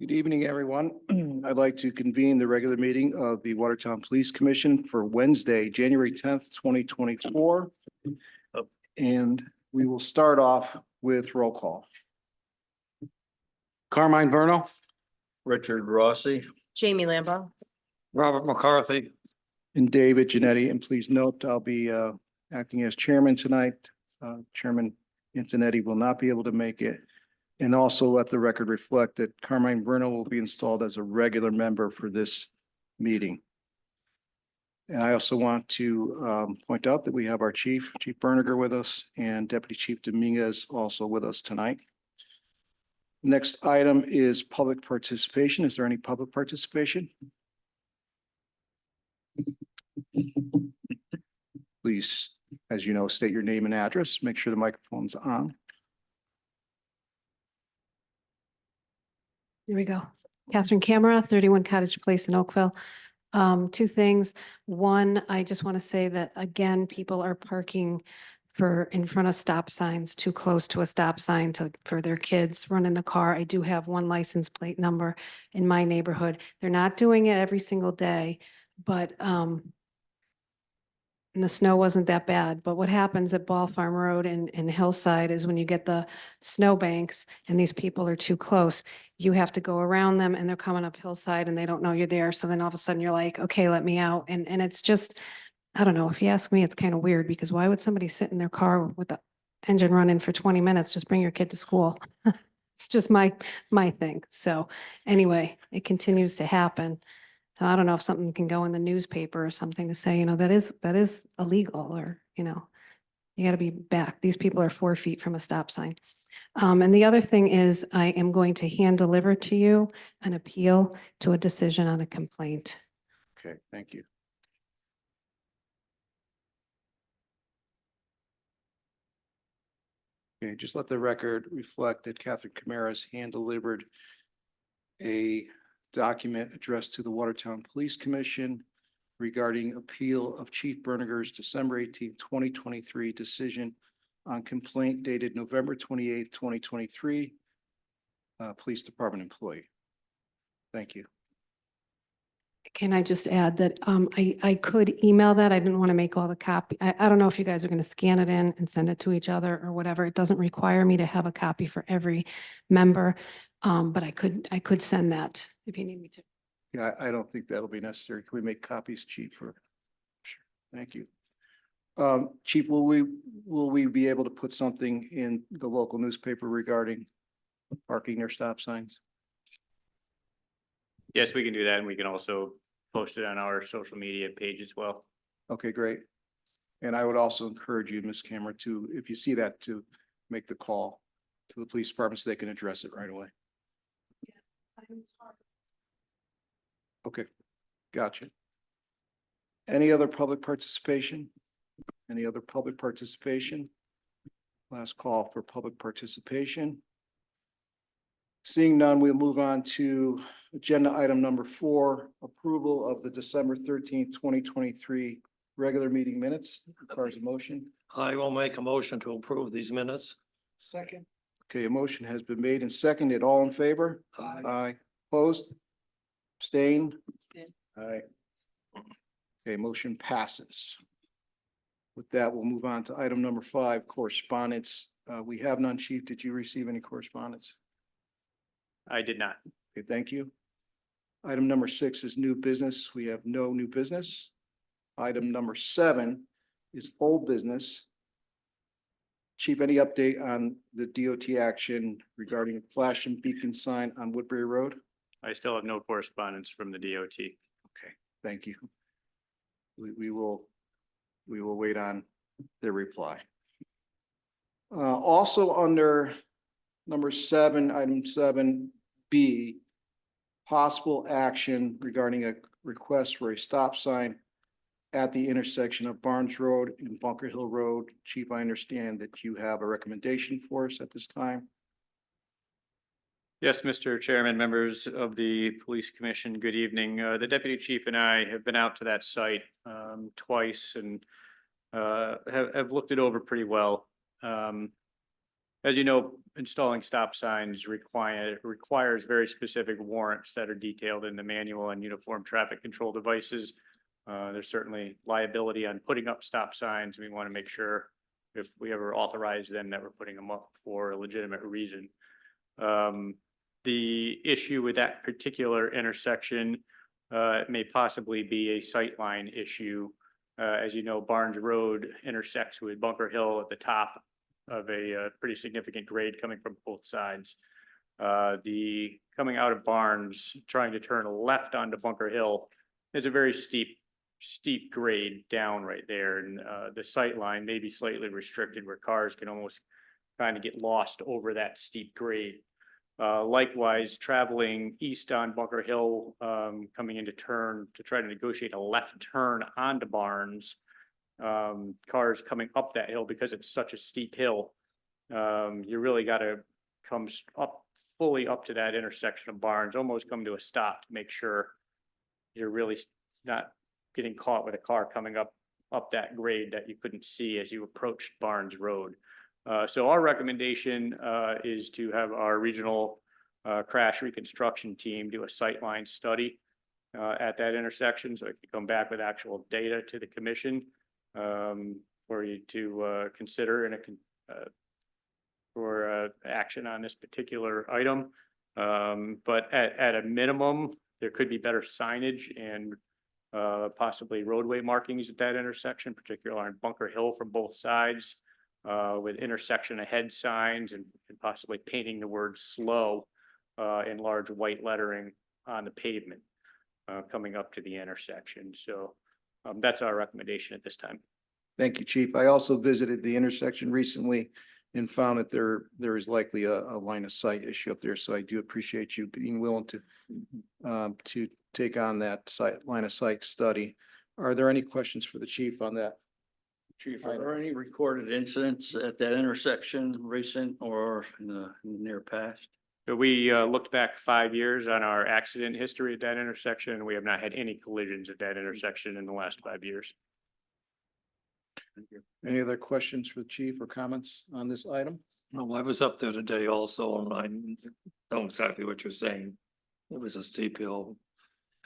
Good evening, everyone. I'd like to convene the regular meeting of the Watertown Police Commission for Wednesday, January 10th, 2024. And we will start off with roll call. Carmine Vernal, Richard Rossi. Jamie Lambo. Robert McCarthy, And David Janetti, and please note, I'll be acting as chairman tonight. Chairman Antonetti will not be able to make it. And also let the record reflect that Carmine Vernal will be installed as a regular member for this meeting. And I also want to point out that we have our Chief Berniger with us, and Deputy Chief Dominguez also with us tonight. Next item is public participation. Is there any public participation? Please, as you know, state your name and address. Make sure the microphone's on. Here we go. Catherine Camera, 31 Cottage Place in Oakville. Two things. One, I just want to say that, again, people are parking in front of stop signs, too close to a stop sign for their kids running the car. I do have one license plate number in my neighborhood. They're not doing it every single day, but and the snow wasn't that bad. But what happens at Ball Farm Road and Hillside is when you get the snow banks and these people are too close, you have to go around them and they're coming up Hillside and they don't know you're there. So then all of a sudden you're like, okay, let me out. And it's just, I don't know, if you ask me, it's kind of weird because why would somebody sit in their car with the engine running for 20 minutes? Just bring your kid to school. It's just my thing. So anyway, it continues to happen. So I don't know if something can go in the newspaper or something to say, that is illegal, or, you got to be back. These people are 4 feet from a stop sign. And the other thing is I am going to hand deliver to you an appeal to a decision on a complaint. Okay, thank you. Okay, just let the record reflect that Catherine Camara's hand-delivered a document addressed to the Watertown Police Commission regarding appeal of Chief Berniger's December 18th, 2023 decision on complaint dated November 28th, 2023, Police Department employee. Thank you. Can I just add that I could email that. I didn't want to make all the copy. I don't know if you guys are going to scan it in and send it to each other or whatever. It doesn't require me to have a copy for every member. But I could send that if you need me to. Yeah, I don't think that'll be necessary. Can we make copies, Chief? Sure. Thank you. Chief, will we be able to put something in the local newspaper regarding parking near stop signs? Yes, we can do that, and we can also post it on our social media page as well. Okay, great. And I would also encourage you, Ms. Camera, to, if you see that, to make the call to the police department so they can address it right away. Okay, gotcha. Any other public participation? Any other public participation? Last call for public participation. Seeing none, we'll move on to agenda item number 4, approval of the December 13th, 2023 regular meeting minutes. Requires a motion. I will make a motion to approve these minutes. Second. Okay, a motion has been made and seconded. All in favor? Aye. Aye. Opposed? Abstained? Aye. Okay, motion passes. With that, we'll move on to item number 5, correspondence. We have none. Chief, did you receive any correspondence? I did not. Okay, thank you. Item number 6 is new business. We have no new business. Item number 7 is old business. Chief, any update on the DOT action regarding a flash and beacon sign on Woodbury Road? I still have no correspondence from the DOT. Okay, thank you. We will wait on their reply. Also under number 7, item 7B, possible action regarding a request for a stop sign at the intersection of Barnes Road and Bunker Hill Road. Chief, I understand that you have a recommendation for us at this time. Yes, Mr. Chairman, members of the Police Commission, good evening. The Deputy Chief and I have been out to that site twice and have looked it over pretty well. As you know, installing stop signs requires very specific warrants that are detailed in the manual on uniform traffic control devices. There's certainly liability on putting up stop signs. We want to make sure if we ever authorize them that we're putting them up for a legitimate reason. The issue with that particular intersection may possibly be a sightline issue. As you know, Barnes Road intersects with Bunker Hill at the top of a pretty significant grade coming from both sides. The coming out of Barnes, trying to turn left onto Bunker Hill, is a very steep grade down right there, and the sight line may be slightly restricted where cars can almost kind of get lost over that steep grade. Likewise, traveling east on Bunker Hill, coming into turn to try to negotiate a left turn onto Barnes, cars coming up that hill because it's such a steep hill. You really got to come up fully up to that intersection of Barnes, almost come to a stop to make sure you're really not getting caught with a car coming up that grade that you couldn't see as you approached Barnes Road. So our recommendation is to have our regional crash reconstruction team do a sightline study at that intersection, so it can come back with actual data to the commission for you to consider in for action on this particular item. But at a minimum, there could be better signage and possibly roadway markings at that intersection, particularly on Bunker Hill from both sides, with intersection ahead signs and possibly painting the word slow in large white lettering on the pavement coming up to the intersection. So that's our recommendation at this time. Thank you, Chief. I also visited the intersection recently and found that there is likely a line of sight issue up there. So I do appreciate you being willing to take on that line of sight study. Are there any questions for the chief on that? Chief, are there any recorded incidents at that intersection, recent or in the near past? So we looked back 5 years on our accident history at that intersection, and we have not had any collisions at that intersection in the last 5 years. Any other questions for the chief or comments on this item? No, I was up there today also, and I know exactly what you're saying. It was a steep hill.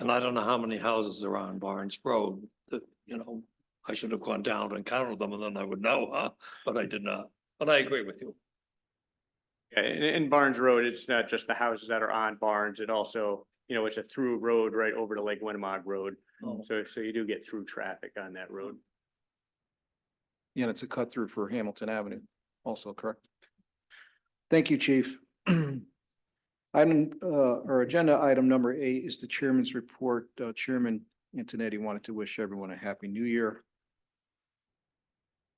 And I don't know how many houses are on Barnes Road that, I should have gone down and counted them and then I would know, but I did not. But I agree with you. Yeah, in Barnes Road, it's not just the houses that are on Barnes, it also, it's a through road right over to Lake Winnemog Road. Oh. So you do get through traffic on that road. Yeah, it's a cut through for Hamilton Avenue also, correct? Thank you, chief. Agenda item number 8 is the chairman's report. Chairman Antonetti wanted to wish everyone a happy new year.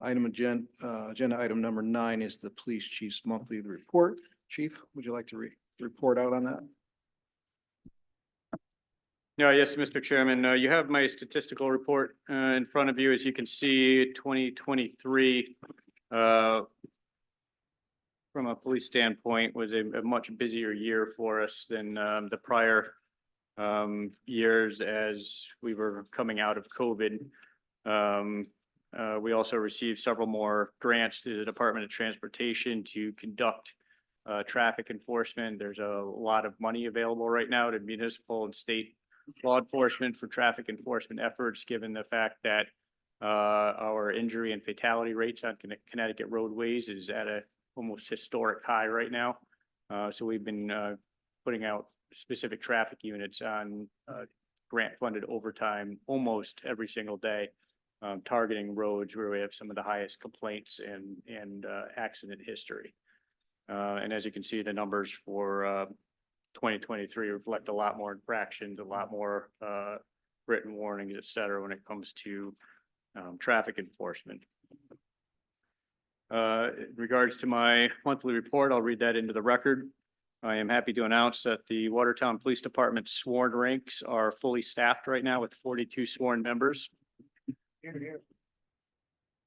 Agenda item number 9 is the police chief's monthly report. Chief, would you like to report out on that? Yes, Mr. Chairman, you have my statistical report in front of you. As you can see, 2023 from a police standpoint was a much busier year for us than the prior years as we were coming out of COVID. We also received several more grants through the Department of Transportation to conduct traffic enforcement. There's a lot of money available right now to municipal and state law enforcement for traffic enforcement efforts, given the fact that our injury and fatality rates on Connecticut roadways is at a almost historic high right now. So we've been putting out specific traffic units on grant funded overtime almost every single day, targeting roads where we have some of the highest complaints and accident history. And as you can see, the numbers for 2023 reflect a lot more infractions, a lot more written warnings, et cetera, when it comes to traffic enforcement. In regards to my monthly report, I'll read that into the record. I am happy to announce that the Watertown Police Department sworn ranks are fully staffed right now with 42 sworn members.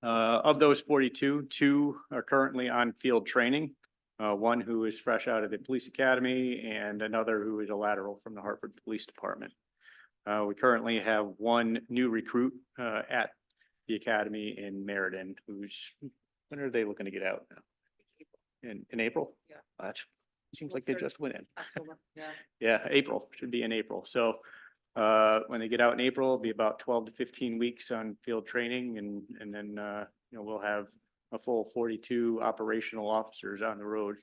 Of those 42, 2 are currently on field training. One who is fresh out of the police academy and another who is a lateral from the Hartford Police Department. We currently have 1 new recruit at the academy in Meriden, when are they looking to get out now? in April? Yeah. That seems We'll like they start just went in. October, yeah. Yeah, April, should be in April. So when they get out in April, it'll be about 12 to 15 weeks on field training and then we'll have a full 42 operational officers on the road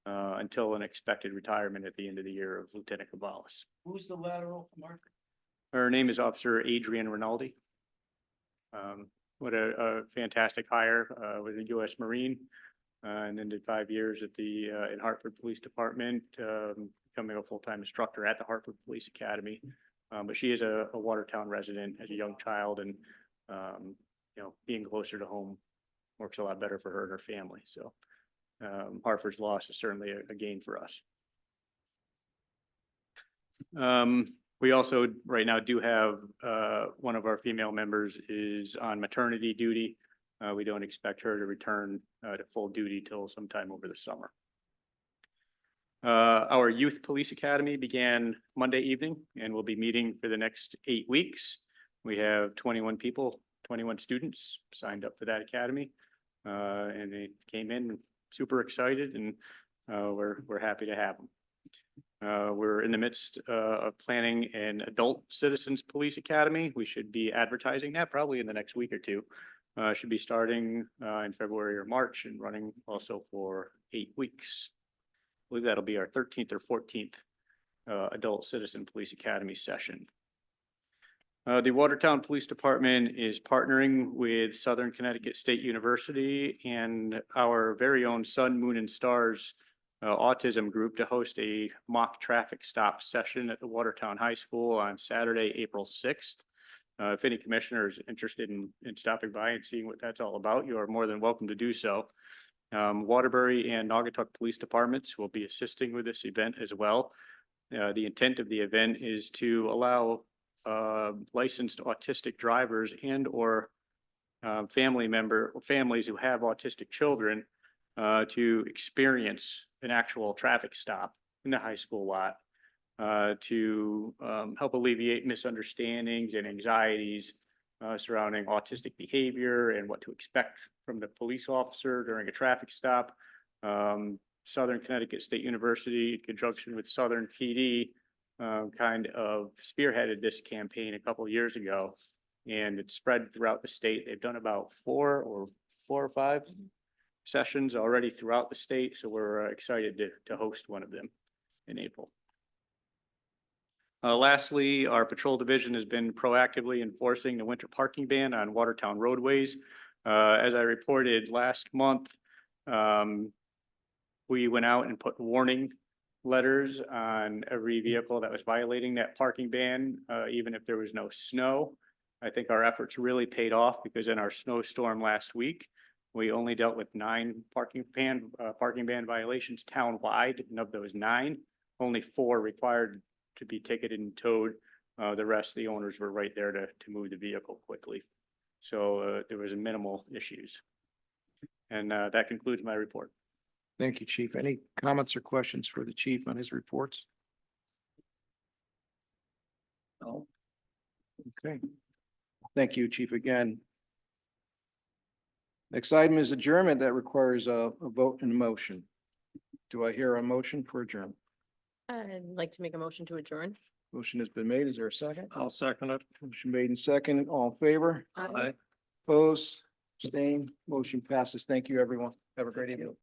until an expected retirement at the end of the year of Lieutenant Caballes. Who's the lateral, Mark? Her name is Officer Adrian Rinaldi. What a fantastic hire with the U.S. Marine. And then did 5 years at the in Hartford Police Department, becoming a full-time instructor at the Hartford Police Academy. But she is a Watertown resident as a young child, and being closer to home works a lot better for her and her family. So Hartford's loss is certainly a gain for us. We also right now do have one of our female members is on maternity duty. We don't expect her to return to full duty till sometime over the summer. Our Youth Police Academy began Monday evening and will be meeting for the next 8 weeks. We have 21 people, 21 students signed up for that academy. And they came in super excited, and we're happy to have them. We're in the midst of planning an Adult Citizens Police Academy. We should be advertising that probably in the next week or two. Should be starting in February or March and running also for 8 weeks. I believe that'll be our 13th or 14th Adult Citizen Police Academy session. The Watertown Police Department is partnering with Southern Connecticut State University and our very own Sun, Moon, and Stars autism group to host a mock traffic stop session at the Watertown High School on Saturday, April 6th. If any commissioner is interested in stopping by and seeing what that's all about, you are more than welcome to do so. Waterbury and Naugatuck Police Departments will be assisting with this event as well. The intent of the event is to allow licensed autistic drivers and or families who have autistic children to experience an actual traffic stop in the high school lot to help alleviate misunderstandings and anxieties surrounding autistic behavior and what to expect from the police officer during a traffic stop. Southern Connecticut State University, in conjunction with Southern PD, kind of spearheaded this campaign a couple of years ago, and it's spread throughout the state. They've done about four or five sessions already throughout the state, so we're excited to host one of them in April. Lastly, our patrol division has been proactively enforcing the winter parking ban on Watertown roadways. As I reported last month, we went out and put warning letters on every vehicle that was violating that parking ban, even if there was no snow. I think our efforts really paid off, because in our snowstorm last week, we only dealt with 9 parking ban violations townwide, and of those 9, only 4 required to be ticketed and towed. The rest, the owners were right there to move the vehicle quickly. So there was minimal issues. And that concludes my report. Thank you, Chief. Any comments or questions for the chief on his reports? No. Okay. Thank you, Chief, again. Next item is adjournment that requires a vote and motion. Do I hear a motion for adjournment? I'd like to make a motion to adjourn. Motion has been made. Is there a second? I'll second it. Motion made and second. All in favor? Aye. Opposed? Abstained? Motion passes. Thank you, everyone. Have a great evening.